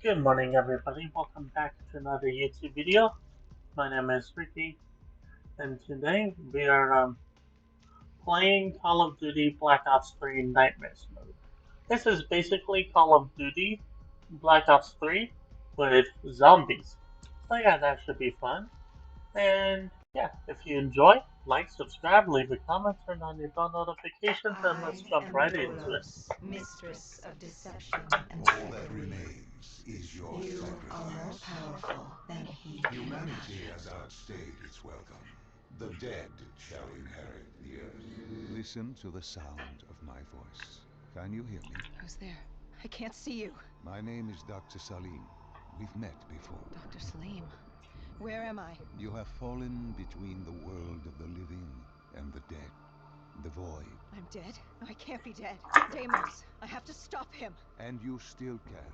Good morning, everybody. Welcome back to another YouTube video. My name is Ricky, and today we are playing Call of Duty Black Ops 3 Nightmares mode. This is basically Call of Duty Black Ops 3 with zombies. So yeah, that should be fun. And yeah, if you enjoy, like, subscribe, leave a comment, turn on your bell notifications, and let's I jump am right into it. Kolos, mistress of deception and All that trickery. remains is your You are more sacrifice. powerful than he can Humanity imagine. has outstayed its welcome. The dead shall inherit the earth. Listen to the sound of my voice. Can you hear me? Who's there? I can't see you. My name is Dr. Salim. We've met before. Dr. Salim. Where am I? You have fallen between the world of the living and the dead. The void. I'm dead? No, I can't be dead. Deimos, I have to stop him. And you still can.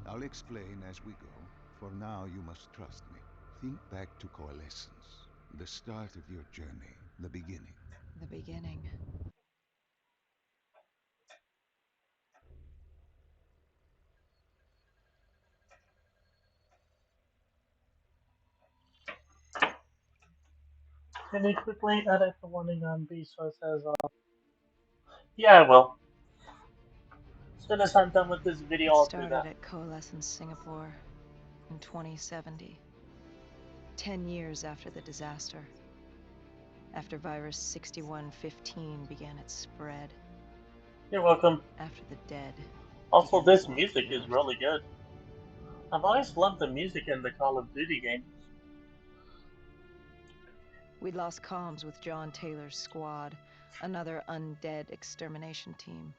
I'll explain as we go. For now, you must trust me. Think back to Coalescence, the start of your journey, the beginning. The beginning. Can you quickly edit the warning on B so it says, yeah, I will. As soon as I'm done with this video, It I'll do started that. at Coalescence Singapore in 2070. 10 years after the disaster. After virus 6115 began its spread. You're welcome. After the dead Also, began to this walk music the is earth. really good. I've always loved the music in the Call of Duty games. We'd lost comms with John Taylor's squad, another undead extermination team.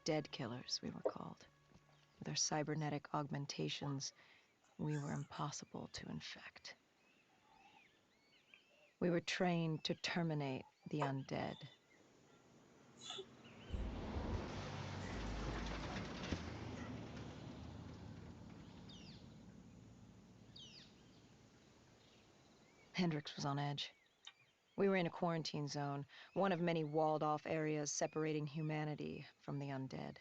Dead killers, we were called. With our cybernetic augmentations, we were impossible to infect. We were trained to terminate the undead. Hendrix was on edge. We were in a quarantine zone, one of many walled-off areas separating humanity from the undead,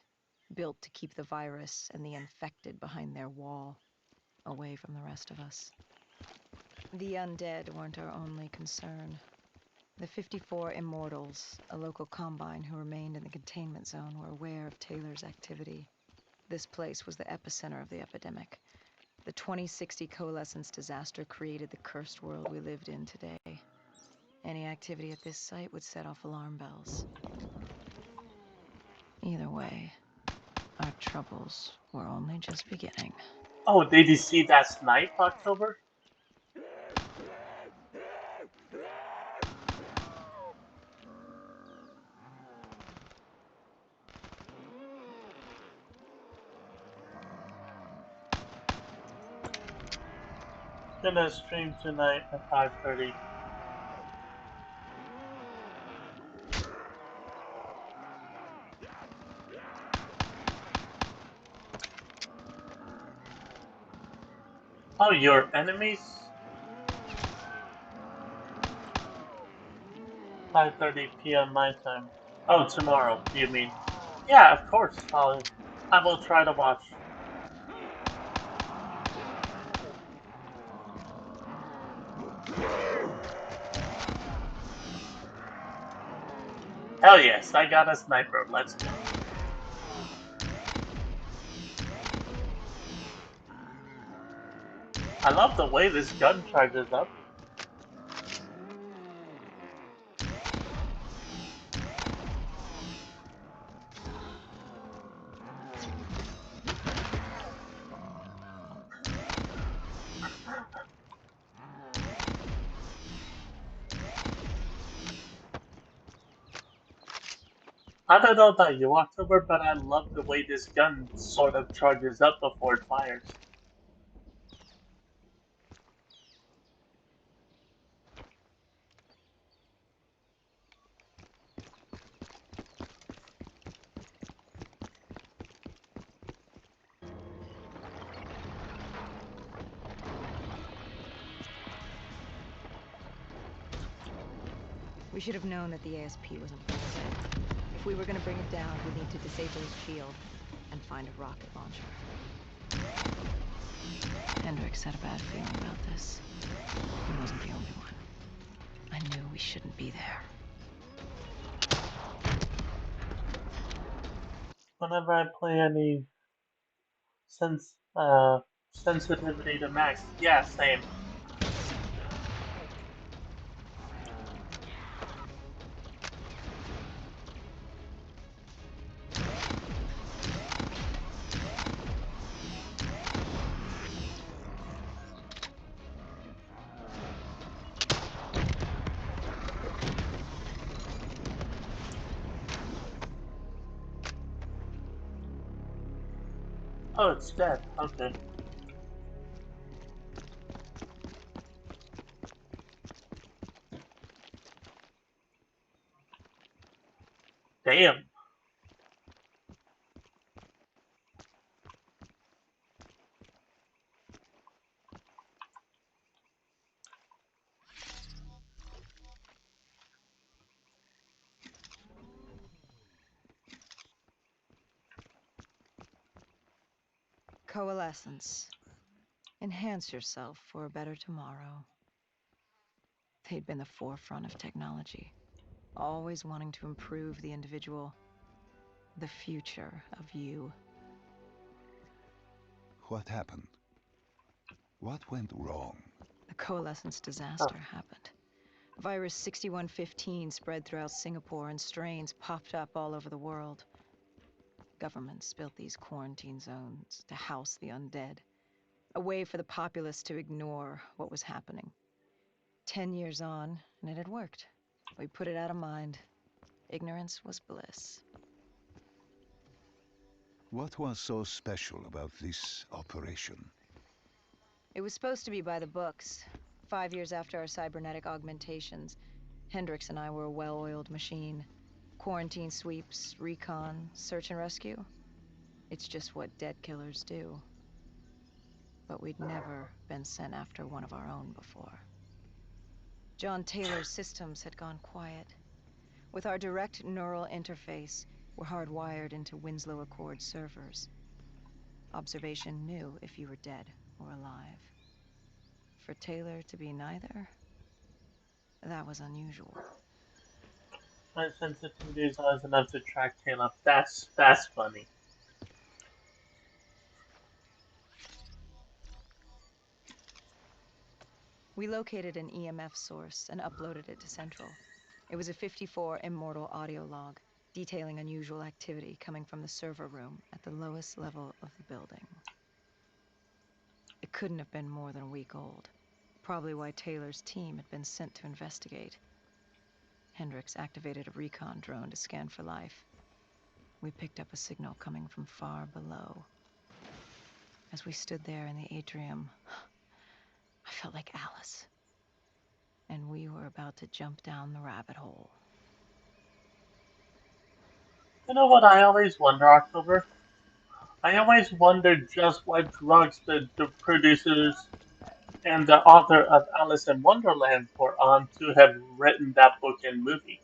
built to keep the virus and the infected behind their wall, away from the rest of us. The undead weren't our only concern. The 54 Immortals, a local combine who remained in the containment zone, were aware of Taylor's activity. This place was the epicenter of the epidemic. The 2060 Coalescence disaster created the cursed world we lived in today. Any activity at this site would set off alarm bells. Either way, our troubles were only just beginning. Oh, did you see that snipe, October? Gonna stream tonight at 5:30. Oh, your enemies? 5:30 p.m. my time. Oh, tomorrow, you mean? Yeah, of course. I will try to watch. Hell yes, I got a sniper. Let's go. I love the way this gun charges up. I don't know about you, October, but I love the way this gun sort of charges up before it fires. We should have known that the ASP was in full swing. If we were going to bring it down, we'd need to disable its shield and find a rocket launcher. Hendricks had a bad feeling about this. He wasn't the only one. I knew we shouldn't be there. Whenever I play any sensitivity to max, yeah, same. Oh, it's dead. Okay. Damn. Coalescence. Enhance yourself for a better tomorrow. They'd been the forefront of technology, always wanting to improve the individual, the future of you. What happened? What went wrong? The Coalescence disaster happened. Virus 6115 spread throughout Singapore and strains popped up all over the world. Governments built these quarantine zones to house the undead, a way for the populace to ignore what was happening. 10 years on, and it had worked. We put it out of mind. Ignorance was bliss. What was so special about this operation? It was supposed to be by the books. 5 years after our cybernetic augmentations, Hendricks and I were a well-oiled machine. Quarantine sweeps, recon, search and rescue. It's just what dead killers do. But we'd never been sent after one of our own before. John Taylor's systems had gone quiet. With our direct neural interface, we're hardwired into Winslow Accord servers. Observation knew if you were dead or alive. For Taylor to be neither, that was unusual. My sensitivity is always enough to track Taylor. That's funny. We located an EMF source and uploaded it to Central. It was a 54 immortal audio log, detailing unusual activity coming from the server room at the lowest level of the building. It couldn't have been more than a week old, probably why Taylor's team had been sent to investigate. Hendricks activated a recon drone to scan for life. We picked up a signal coming from far below. As we stood there in the atrium, I felt like Alice. And we were about to jump down the rabbit hole. You know what I always wonder, October? I always wondered just what drugs the producers and the author of Alice in Wonderland were on to have written that book and movie.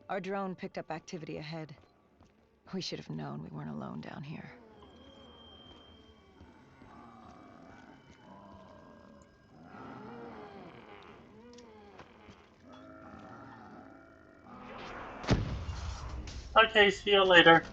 Our drone picked up activity ahead. We should have known we weren't alone down here. Okay, see you later.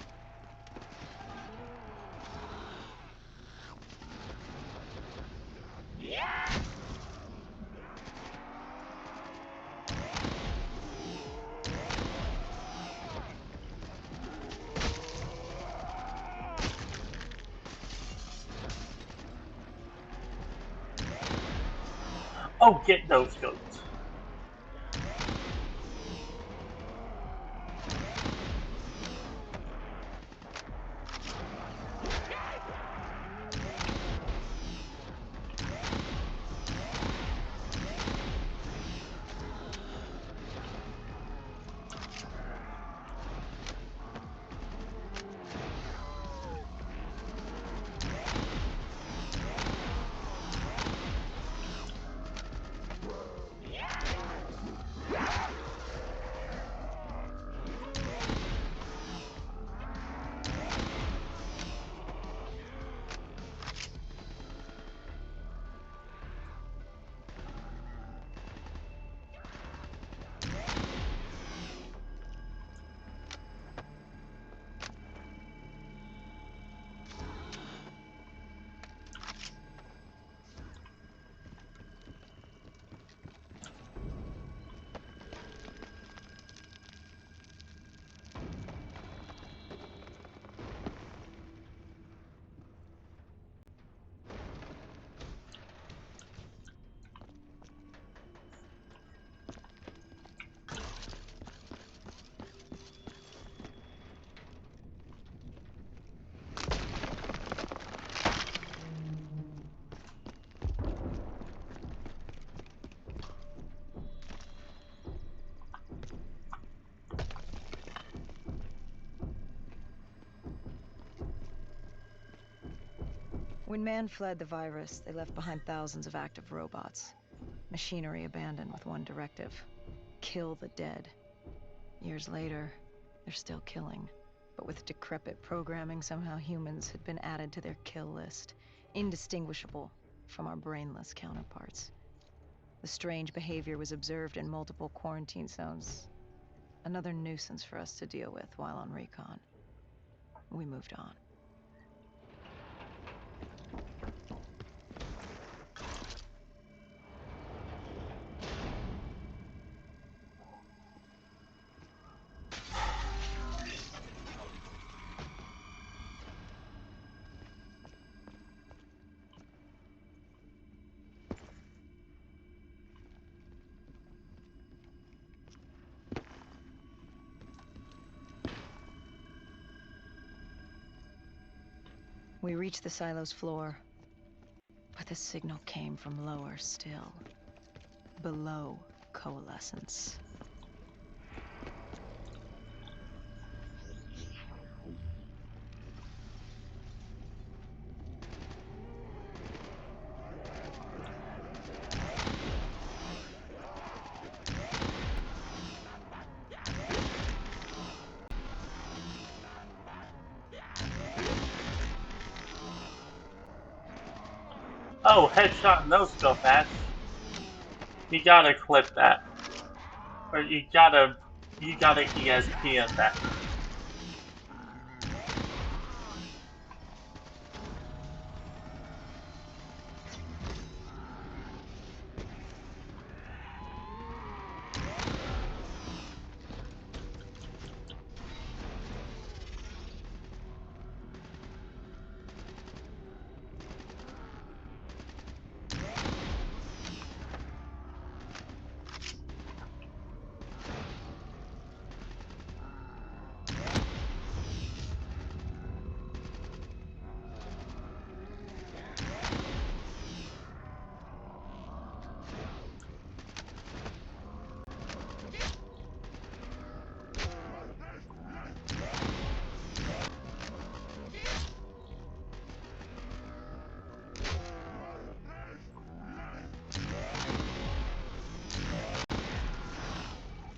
Oh, get those goats. When man fled the virus, they left behind thousands of active robots. Machinery abandoned with one directive: kill the dead. Years later, they're still killing. But with decrepit programming, somehow humans had been added to their kill list, indistinguishable from our brainless counterparts. The strange behavior was observed in multiple quarantine zones. Another nuisance for us to deal with while on recon. We moved on. We reached the silo's floor, but the signal came from lower still, below coalescence. Oh, headshot no scope, Ash. You gotta clip that. Or you gotta ESP in that.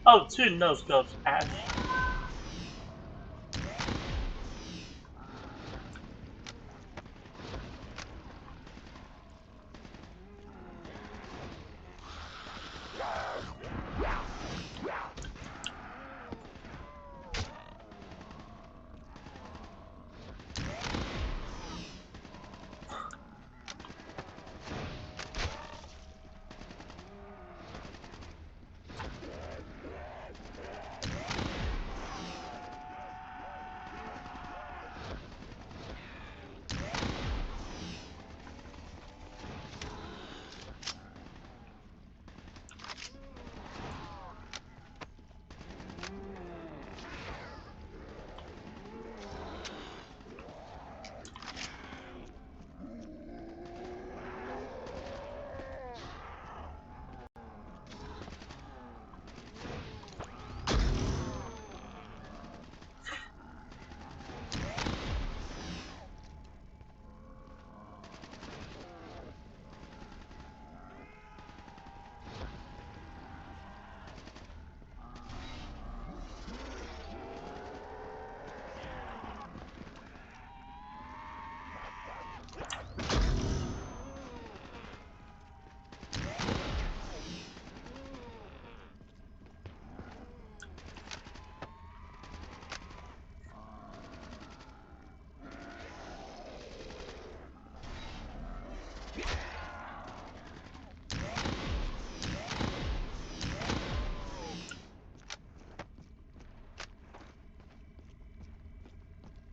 Oh, two no scopes, Ash.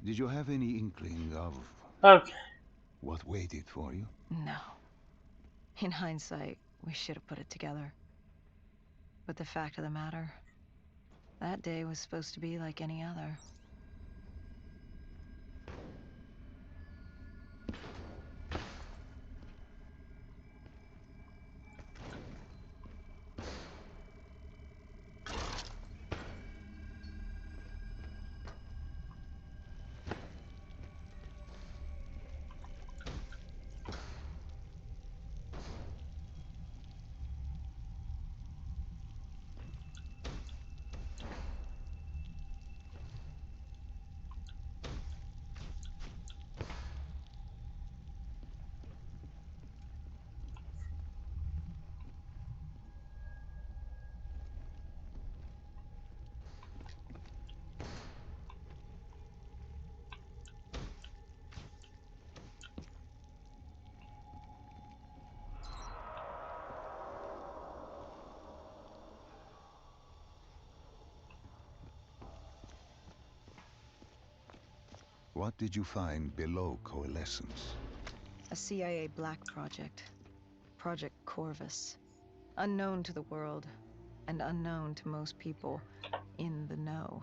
Did you have any inkling of Okay. what waited for you? No. In hindsight, we should have put it together. But the fact of the matter, that day was supposed to be like any other. What did you find below Coalescence? A CIA black project. Project Corvus. Unknown to the world, and unknown to most people in the know.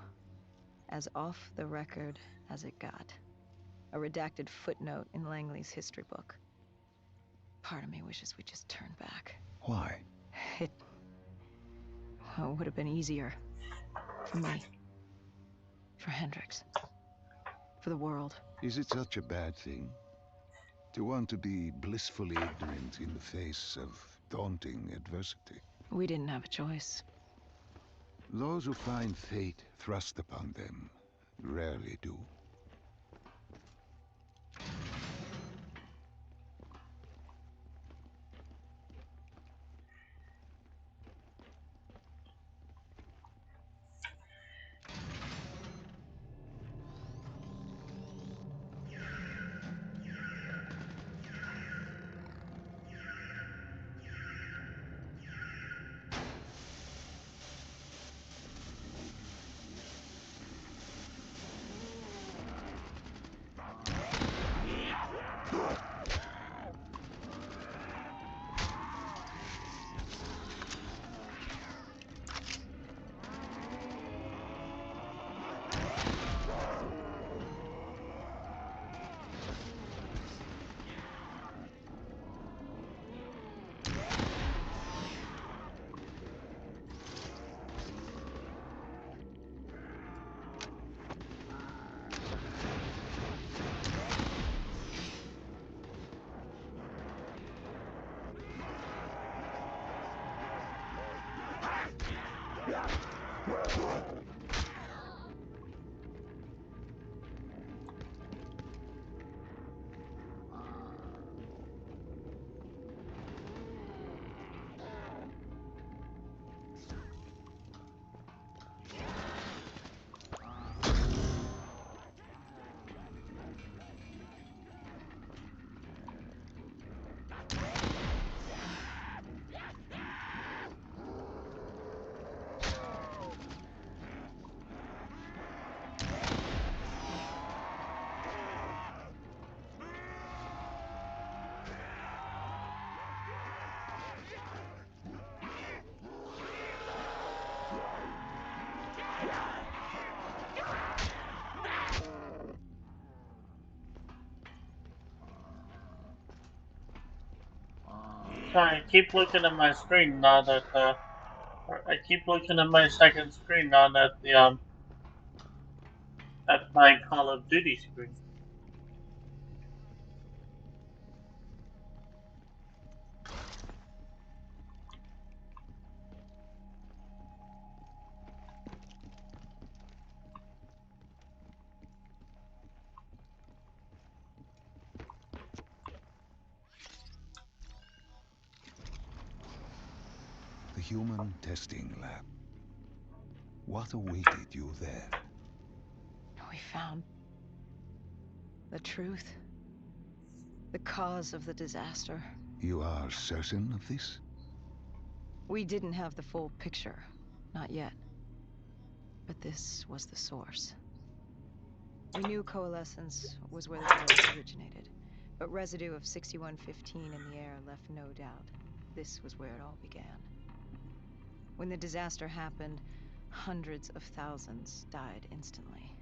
As off the record as it got. A redacted footnote in Langley's history book. Part of me wishes we just turned back. Why? It would have been easier. For me. For Hendricks. For the world. Is it such a bad thing? To want to be blissfully ignorant in the face of daunting adversity? We didn't have a choice. Those who find fate thrust upon them rarely do. I keep looking at my screen now that I keep looking at my second screen now that at my Call of Duty screen. The human testing lab. What awaited you there? We found the truth. The cause of the disaster. You are certain of this? We didn't have the full picture. Not yet. But this was the source. We knew coalescence was where the virus originated, but residue of 6115 in the air left no doubt. This was where it all began. When the disaster happened, hundreds of thousands died instantly.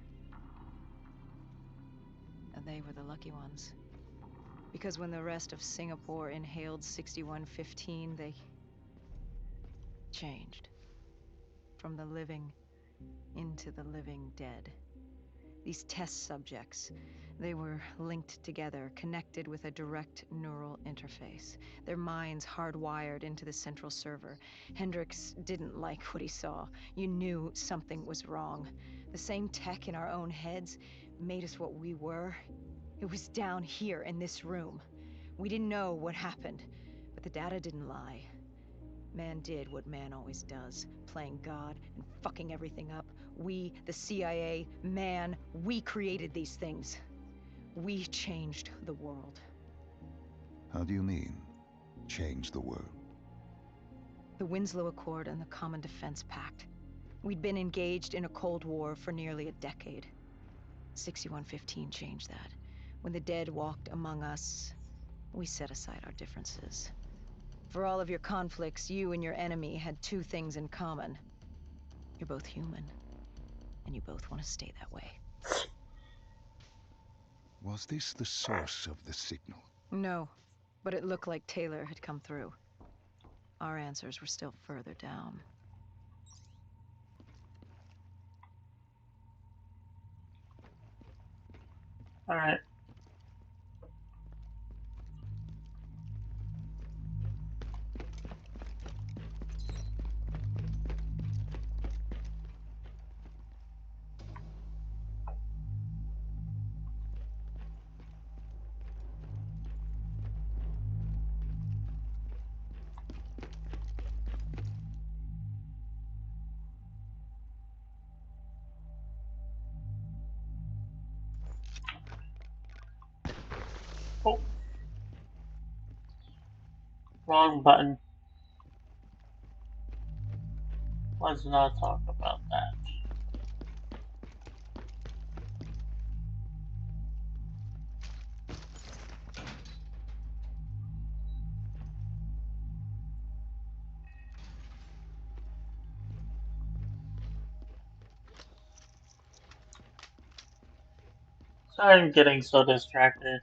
And they were the lucky ones. Because when the rest of Singapore inhaled 6115, they changed. From the living into the living dead. These test subjects, they were linked together, connected with a direct neural interface. Their minds hardwired into the central server. Hendricks didn't like what he saw. You knew something was wrong. The same tech in our own heads made us what we were. It was down here in this room. We didn't know what happened, but the data didn't lie. Man did what man always does, playing God and fucking everything up. We, the CIA, man, we created these things. We changed the world. How do you mean, change the world? The Winslow Accord and the Common Defense Pact. We'd been engaged in a Cold War for nearly a decade. 6115 changed that. When the dead walked among us, we set aside our differences. For all of your conflicts, you and your enemy had two things in common. You're both human, and you both want to stay that way. Was this the source of the signal? No, but it looked like Taylor had come through. Our answers were still further down. Alright. Oh. Wrong button. Let's not talk about that. Sorry I'm getting so distracted.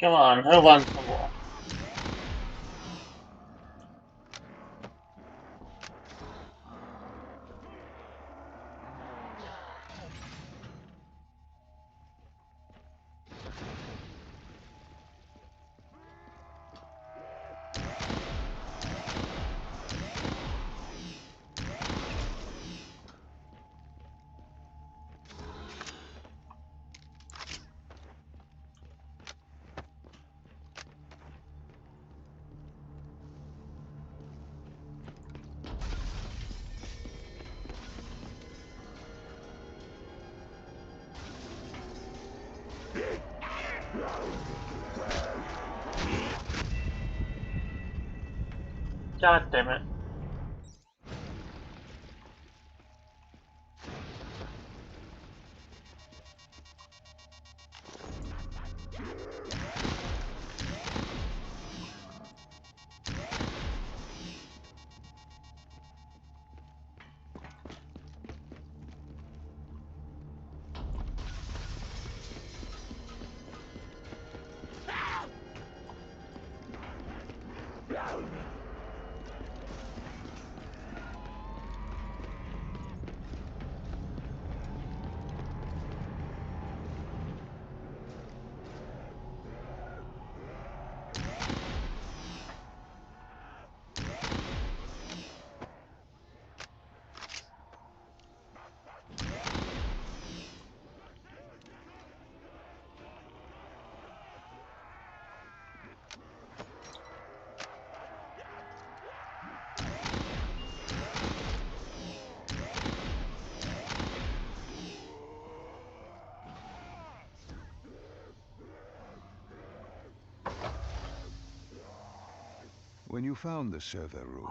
Come on, who wants the war? God damn it. When you found the server room,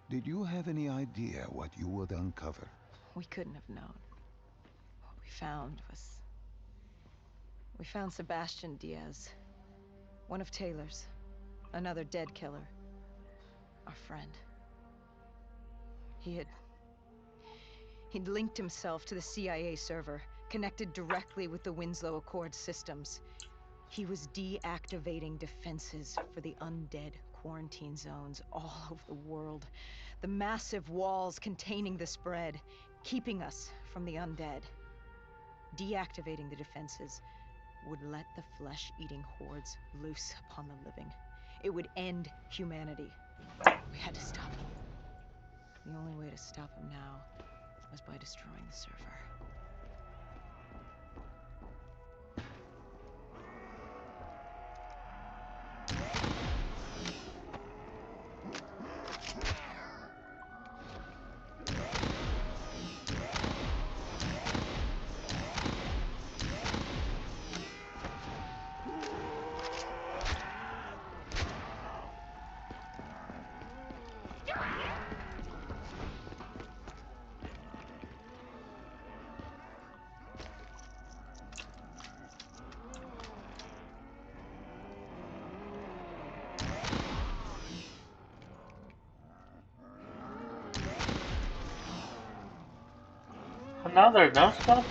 did you have any idea what you would uncover? We couldn't have known. What we found was... We found Sebastian Diaz. One of Taylor's. Another dead killer. Our friend. He'd linked himself to the CIA server, connected directly with the Winslow Accord systems. He was deactivating defenses for the undead quarantine zones all over the world. The massive walls containing the spread, keeping us from the undead. Deactivating the defenses would let the flesh-eating hordes loose upon the living. It would end humanity. We had to stop him. The only way to stop him now was by destroying the server. Another no-scope?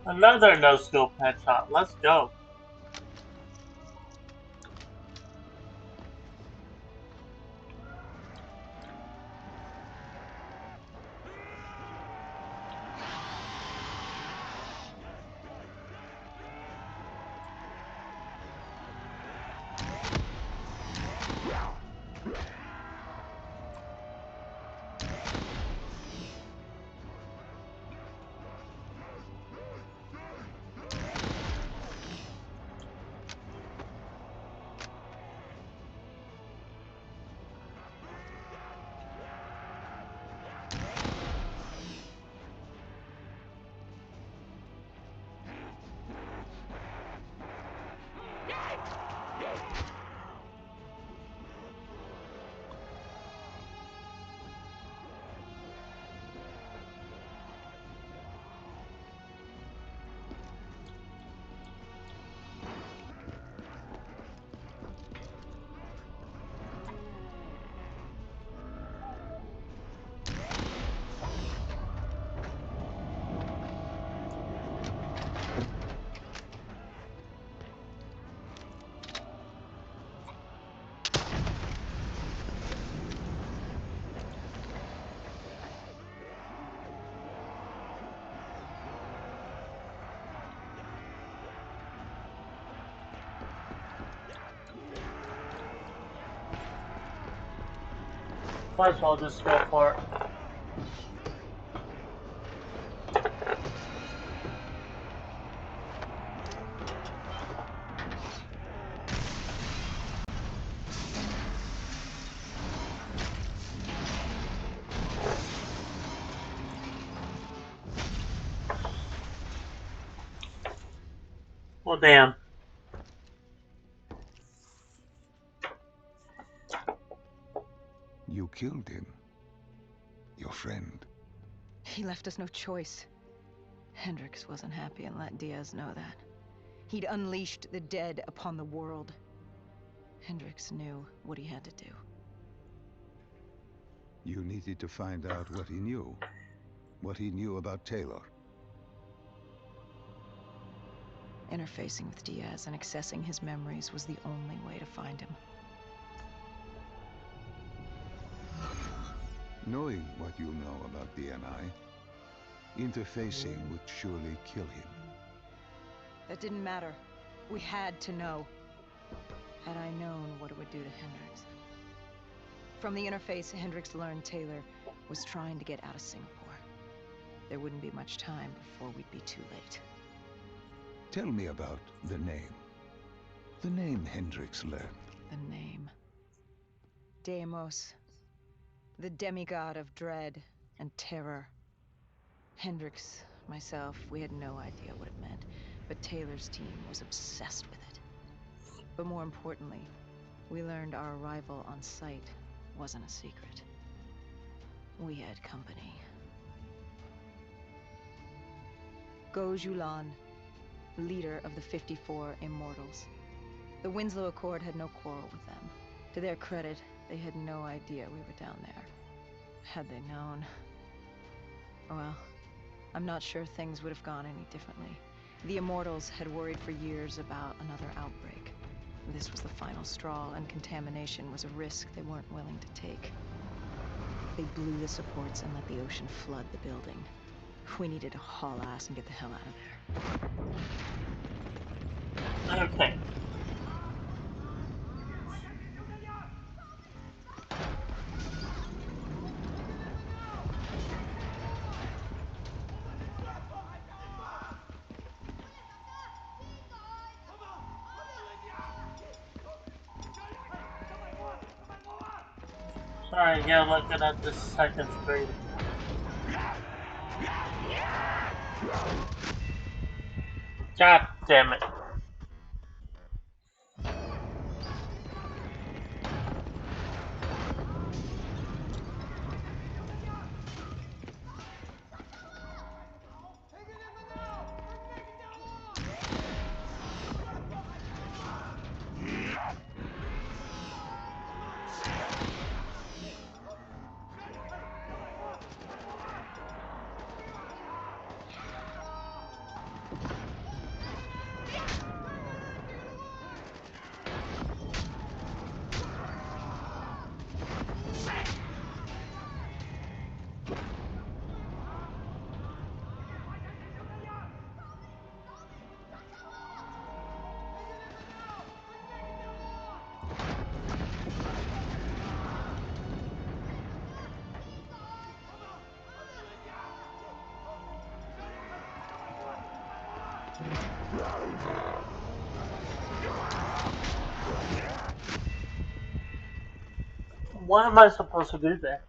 Another no-scope headshot. Let's go. Might as well just go for it. Well, damn. You killed him. Your friend. He left us no choice. Hendricks wasn't happy and let Diaz know that. He'd unleashed the dead upon the world. Hendricks knew what he had to do. You needed to find out what he knew. What he knew about Taylor. Interfacing with Diaz and accessing his memories was the only way to find him. Knowing what you know about DNI, interfacing would surely kill him. That didn't matter. We had to know. Had I known what it would do to Hendricks. From the interface, Hendricks learned Taylor was trying to get out of Singapore. There wouldn't be much time before we'd be too late. Tell me about the name. The name Hendricks learned. The name. Deimos. The demigod of dread and terror. Hendricks, myself, we had no idea what it meant, but Taylor's team was obsessed with it. But more importantly, we learned our arrival on site wasn't a secret. We had company. Gojulan, leader of the 54 Immortals. The Winslow Accord had no quarrel with them. To their credit, they had no idea we were down there. Had they known... Well, I'm not sure things would have gone any differently. The Immortals had worried for years about another outbreak. This was the final straw, and contamination was a risk they weren't willing to take. They blew the supports and let the ocean flood the building. We needed to haul ass and get the hell out of there. Okay. Sorry, yeah, looking at the second screen. God damn it. What am I supposed to do there?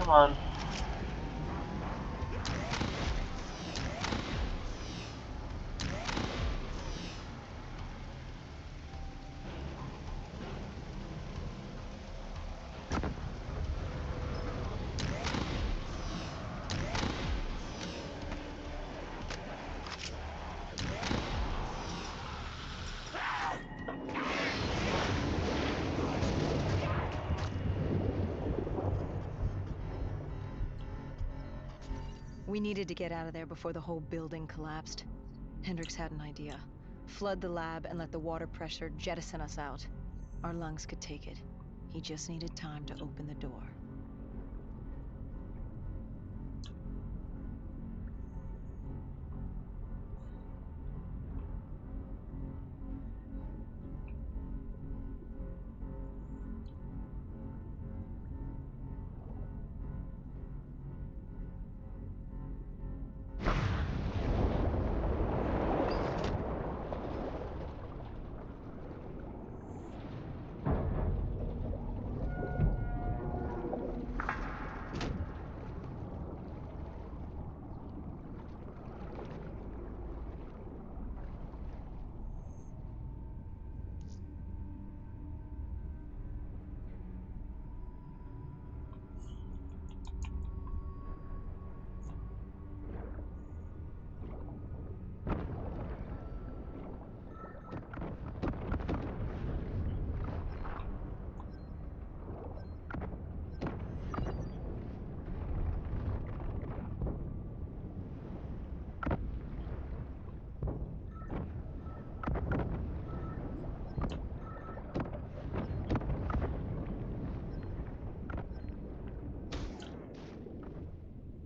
Come on. We needed to get out of there before the whole building collapsed. Hendricks had an idea. Flood the lab and let the water pressure jettison us out. Our lungs could take it. He just needed time to open the door.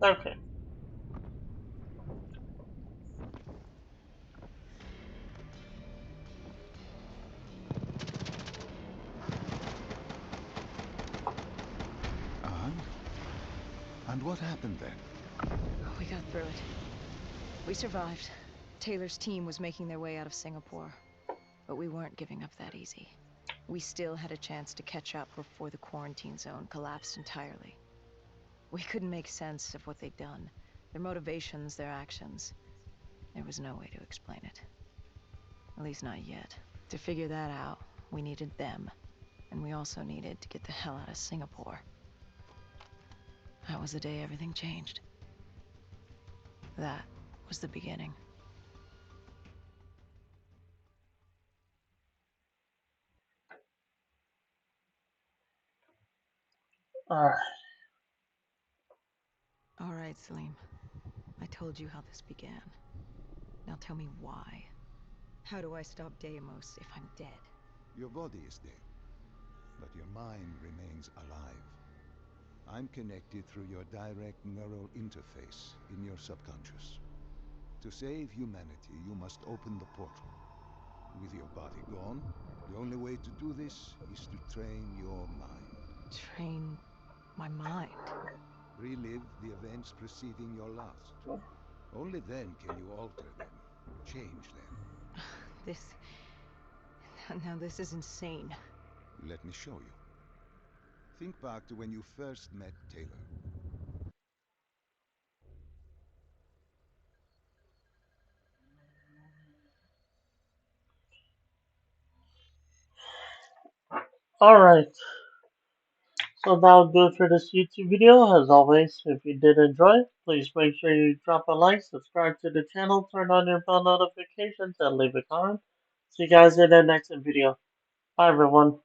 Okay. And what happened then? We got through it. We survived. Taylor's team was making their way out of Singapore. But we weren't giving up that easy. We still had a chance to catch up before the quarantine zone collapsed entirely. We couldn't make sense of what they'd done. Their motivations, their actions. There was no way to explain it. At least not yet. To figure that out, we needed them. And we also needed to get the hell out of Singapore. That was the day everything changed. That was the beginning. Alright. All right, Salim. I told you how this began. Now tell me why. How do I stop Deimos if I'm dead? Your body is dead, but your mind remains alive. I'm connected through your direct neural interface in your subconscious. To save humanity, you must open the portal. With your body gone, the only way to do this is to train your mind. Train my mind? Relive the events preceding your last. Only then can you alter them, change them. This... Now this is insane. Let me show you. Think back to when you first met Taylor. Alright. So that'll do it for this YouTube video. As always, if you did enjoy, please make sure you drop a like, subscribe to the channel, turn on your bell notifications, and leave a comment. See you guys in the next video. Bye everyone.